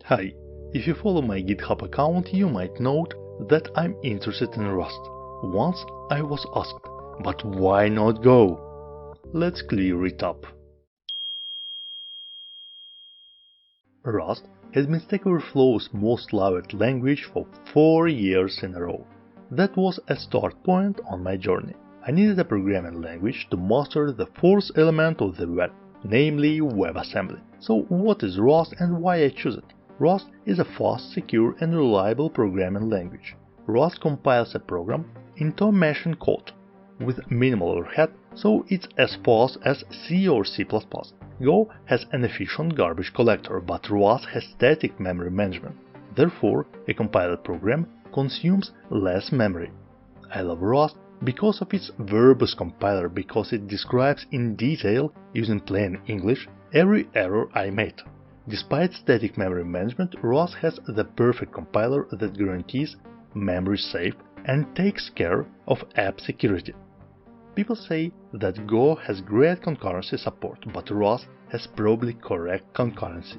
Hi, if you follow my GitHub account, you might note that I'm interested in Rust. Once I was asked, but why not Go? Let's clear it up. Rust has been Stack Overflow's most loved language for 4 years in a row. That was a start point on my journey. I needed a programming language to master the fourth element of the web, namely WebAssembly. So what is Rust and why I choose it? Rust is a fast, secure and reliable programming language. Rust compiles a program into a machine code with minimal overhead, so it's as fast as C or C++. Go has an efficient garbage collector, but Rust has static memory management. Therefore, a compiled program consumes less memory. I love Rust because of its verbose compiler, because it describes in detail, using plain English, every error I made. Despite static memory management, Rust has the perfect compiler that guarantees memory safe and takes care of app security. People say that Go has great concurrency support, but Rust has probably correct concurrency.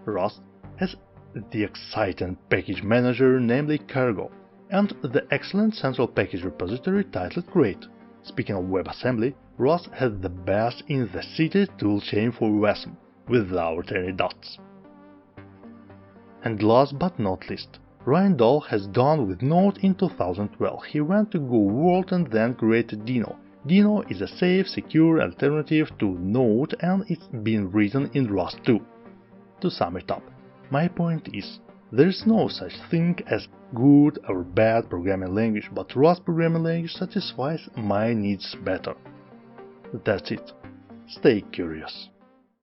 Rust has the exciting package manager, namely Cargo, and the excellent central package repository titled Create. Speaking of WebAssembly, Rust has the best in the city toolchain for WASM, without any dots. And last but not least, Ryan Dahl has done with Node in 2012. He went to Go World and then created Dino. Dino is a safe, secure alternative to Node, and it's been written in Rust too. To sum it up, my point is, there is no such thing as good or bad programming language, but Rust programming language satisfies my needs better. That's it. Stay curious.